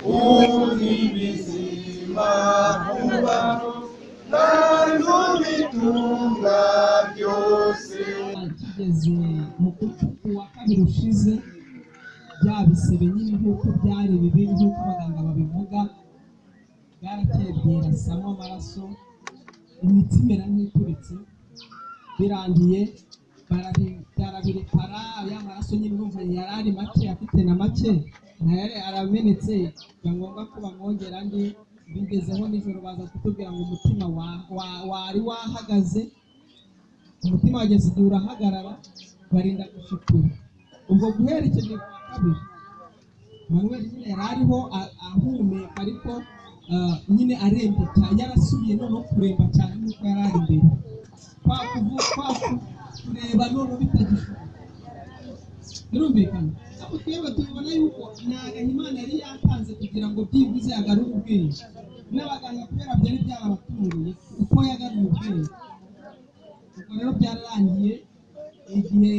uri bizima ubaho kandi ubitunga byose. Kigeze mu kutu wa kabiri ushize bya bisebe nyine nk'uko byari bibiri nk'uko abaganga babivuga byarateye byerasamo amaraso imitsi imera nk'ituritse birangiye barabirepara ya maraso nyine urumva yari ari make afite na make ntayari aramenetse biba ngombwa ko bamwongera andi bigezeho nijoro baza kutubwira ngo umutima wari wahagaze umutima wageze igihe urahagarara barinda gushikura ubwo guhera icyo gihe kwa kabiri Manuel nyine yari ariho ahumeka ariko nyine arembye cyane yarasubiye noneho kuremba cyane nk'uko yari ari imbere kwa kureba noneho bitagishoboka birumvikana ariko twebwe tubibona yuko ntago Imana yari yatanze kugira ngo byibuze agarure ubwenge n'abaganga kubera byari byarabatunguye uko yagaruye ubwenge ubwo rero byararangiye igihe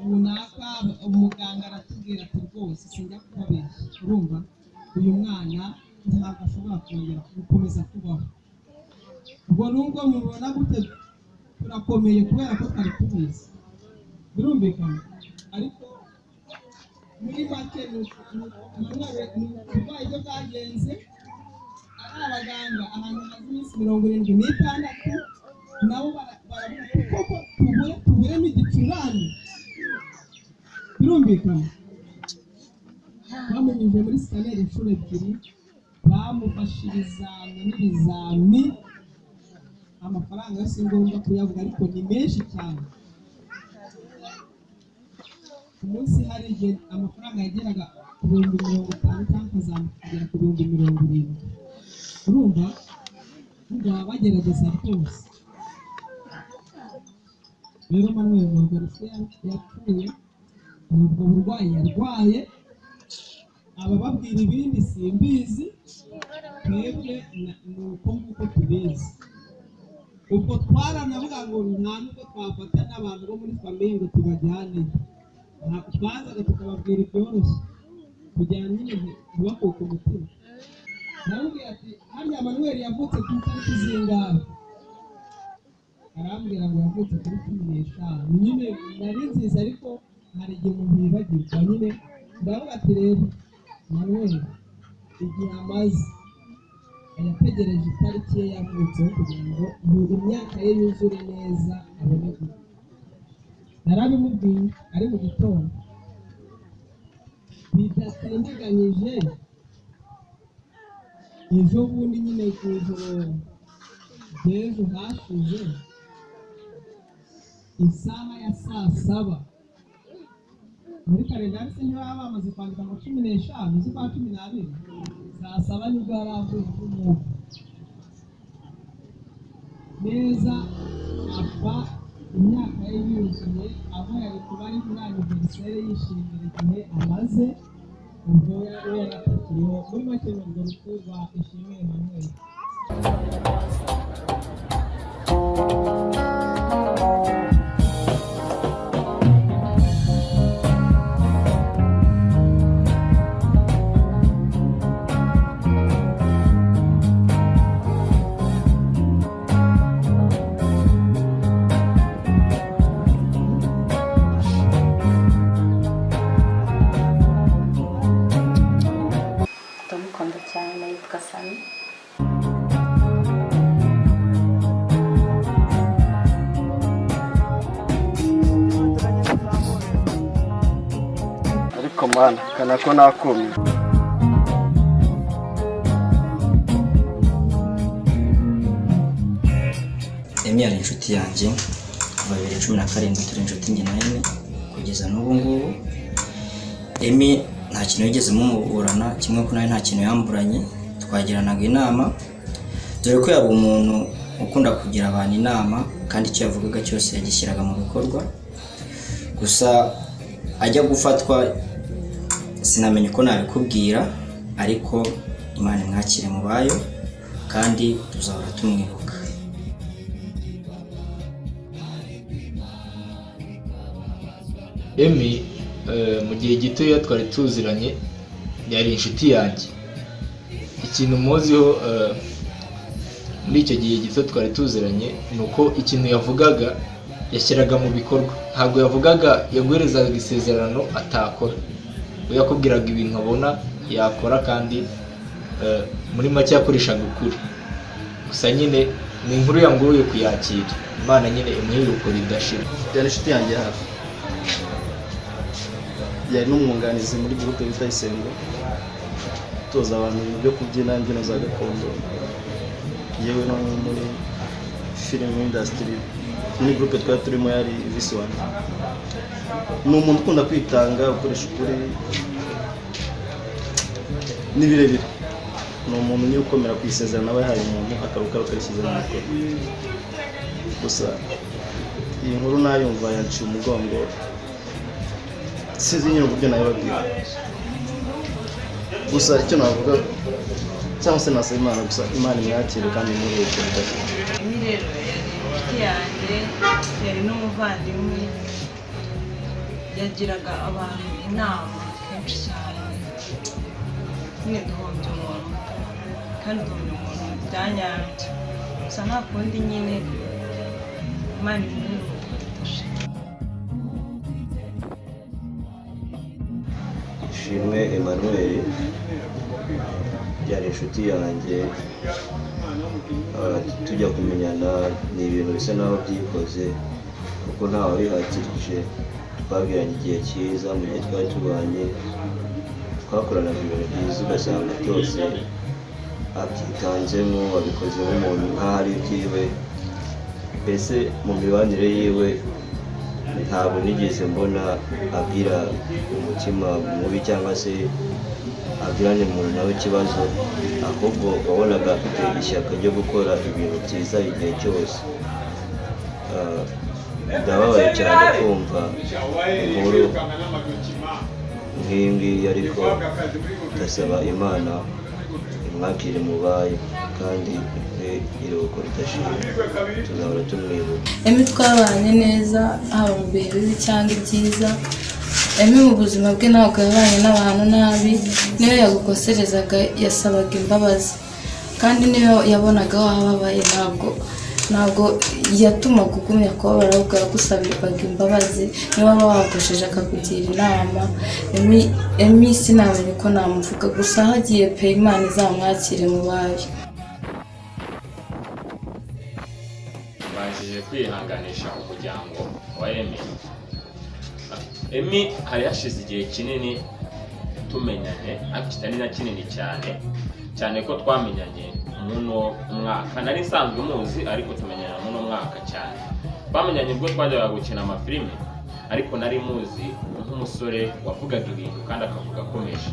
runaka umuganga aratubwira ati rwose sinjya kubabeshya urumva uyu mwana ntabwo ashobora kongera gukomeza kubaho ubwo nubwo mubona gute turakomeye kubera ko twari tubizi birumvikana ariko muri make uburwayi bwe bwagenze ari abaganga ahantu hazi iminsi 76 nabo baravuga koko tuburemo igicurane birumvikana bamunyuje muri sikaneri inshuro ebyiri bamufashe ibizami amafaranga yose ngombwa kuyavuga ariko ni menshi cyane ku munsi hari igihe amafaranga yageraga ku 50,000 cyangwa akazamukagera ku 70,000 urumva ngo bagerageza rwose rero Manuel Margarita yapfuye ubwo burwayi yarwaye abababwira ibindi simbizi twebwe nuko nguko tubizi ubwo twaranavuga ngo nta nubwo twafata n'abantu bo muri famiye ngo tubajyane twazaga tukababwira ibyoroshye kugira nyine ntibakuke umutima naramubwira ati harya Manuel yavutse ku itariki zingahe arambwira ngo yavutse kuri 15 nyine nari nziza ariko hari igihe umuntu yibagirwa nyine ndavuga ati rero Manuel igihe amaze yategereje itariki ye yavutseho kugira ngo imyaka ye yuzure neza abone gupfa narabimubwiye ari mu gitondo bidatindiganyije ejo bundi nyine ku ijoro ry'ejo hashize isaha ya 7:00 muri kalendari se niba bamaze kwandika ngo 15 z'ukwa 12 7:00 nibwo yari avuye nk'umwuka neza apfa imyaka ye yuzuye aho yari kuba ari muri aniveriseri yishimira igihe amaze ubwo yari yaratakiriho muri make ni urwo rupfu rwa Ishimwe Manuel. Ndamukunda cyane yitwa Sami. ariko mana kana ko nakumye Emi ari inshuti yanjye kuva 2017 turi inshuti njye na Emi kugeza n'ubu ngubu. Emi nta kintu yigeze mumuburana kimwe ko nawe nta kintu yamburanye twagiranaga inama dore ko yaba umuntu ukunda kugira abantu inama kandi icyo yavugaga cyose yagishyiraga mu bikorwa gusa ajya gufatwa sinamenye ko nabikubwira ariko Imana imwakire mu bayo kandi tuzahora tumwibuka. Emi mu gihe gito twari tuziranye yari inshuti yanjye ikintu muziho muri icyo gihe gito twari tuziranye ni uko ikintu yavugaga yashyiraga mu bikorwa, ntabwo yavugaga yaguherezaga isezerano atakora, we yakubwiraga ibintu abona yakora kandi muri make yakoreshaga ukuri. Gusa nyine ni inkuru yangoye kuyakira, Imana nyine imuheruko ridashira. Yari inshuti yanjye hafi, yari n'umwunganizi muri groupe bita Isengo, toza abantu ibintu byo kubyina imbyino za gakondo, yewe no muri film industry muri groupe twari turimo yari Visi One. Ni umuntu ukunda kwitanga, ukoresha ukuri n'ibirebire, ni umuntu niwe ukomera ku isezerano aba yahaye umuntu akaruka akarishyize mu mukoro. Gusa iyi nkuru nayumva yanciye umugongo, sinzi nyine uburyo nayibabwira. Gusa icyo navuga cyangwa se nasaba Imana, gusa Imana imwakire kandi imuruhuke bidashira. Emi rero yari inshuti yanjye, yari n'umuvandimwe, yagiraga abantu inama kenshi cyane. Nyine duhombye umuntu kandi duhombye umuntu byanyabyo, gusa nta kundi nyine Imana imuruhuke bidashira. Ishimwe Emmanuel yari inshuti yanjye, tujya kumenyana ni ibintu bisa naho byikoze kuko ntawe wihatirije, twabwiranye igihe cyiza mu gihe twari tubanye, twakoranaga ibintu byiza ugasanga byose abyitanzemo, abikoze nk'umuntu nk'aho ari ibyiwe. Mbese mu mibanire yiwe ntabwo nigeze mbona agira umutima mubi cyangwa se agiranye umuntu nawe ikibazo, ahubwo wabonaga afite ishyaka ryo gukora ibintu byiza igihe cyose. Ndababaye cyane kumva inkuru nk'iyi ngiyi, ariko ndasaba Imana imwakire mubaye kandi iruhuko ridashira, tuzahora tumwibuka. Emi twabanye neza haba mu bihe bibi cyangwa ibyiza. Emi mu buzima bwe ntabwo yabanye n'abantu nabi, niyo yagukoserezaga yasabaga imbabazi, kandi niyo yabonaga wababaye ntabwo yatumaga ugumya kubabara, ahubwo yagusabirwaga imbabazi. Niba waba wakosheje akakugira inama. Emi sinamenye ko namuvuga, gusa hagiye pe Imana izamwakire mu bayo. Banjije kwihanganisha umuryango wa Emi hari hashize igihe kinini tumenyanye, ariko kitari na kinini cyane ko twamenyanye muno mwaka. Nari nsanzwe muzi ariko tumenyana muno mwaka cyane. Twamenyanye ubwo twajyaga gukina amafilime, ariko nari muzi nk'umusore wavugaga ibintu kandi akavuga akomeje,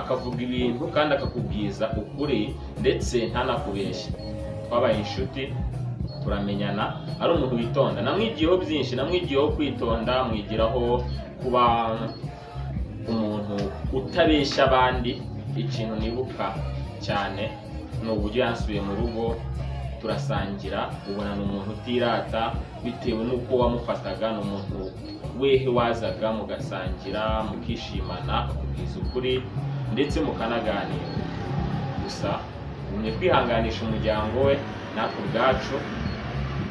akavuga ibintu kandi akakubwiza ukuri ndetse ntanakubeshye. Twabaye inshuti, turamenyana, ari umuntu witonda. Namwigiyeho byinshi, namwigiyeho kwitonda, mwigiraho kuba umuntu utabeshya abandi. Ikintu nibuka cyane ni uburyo yansuye mu rugo turasangira, ubona ni umuntu utirata bitewe n'uko wamufataga. Ni umuntu wehe wazaga mugasangira, mukishimana, akakubwiza ukuri ndetse mukanaganira. Gusa umwe kwihanganisha umuryango we, natwe ubwacu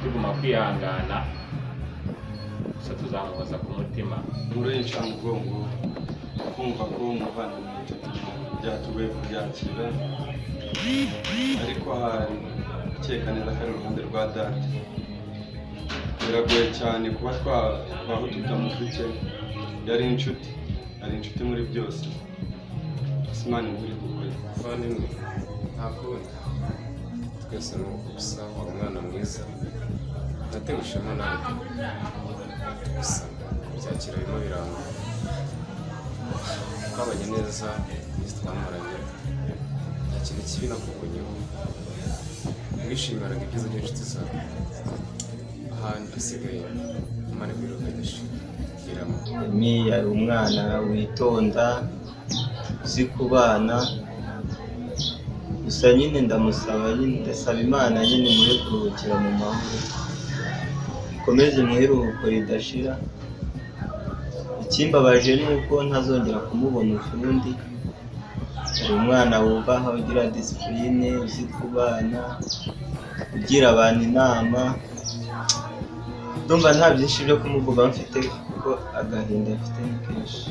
tuguma kwihangana, gusa tuzamuhoza ku mutima. Urenca umugongo kumva ko umuvandimwe byatugoye kubyakira, ariko hari ukeka neza ko ari uruhande rwa data. Biragoye cyane kuba twabaho tutamufite, yari inshuti muri byose. Imana imuri gukora muvandimwe, ntabwo twese ni ugusa wari umwana mwiza, natewe ishema nawe, gusa kubyakira birimo biranga. Twabanye neza, iminsi twamaranye nta kintu kibi nakubonyeho, wishimiraga ibyiza by'inshuti zawe. Ahandi hasigaye Imana ibiruhuko bidashiramo. Emi yari umwana witonda, uzi kubana. Gusa nyine ndasaba Imana nyine muri kuruhukira mu mahoro, ikomeze mu iruhuko ridashira. Ikimbabaje ni uko ntazongera kumubona ukundi, uri umwana wubaha ugira disipurine uzi kubana ugira abantu inama ndumva nta byinshi byo kumuvuga mfite kuko agahinda mfite ni kenshi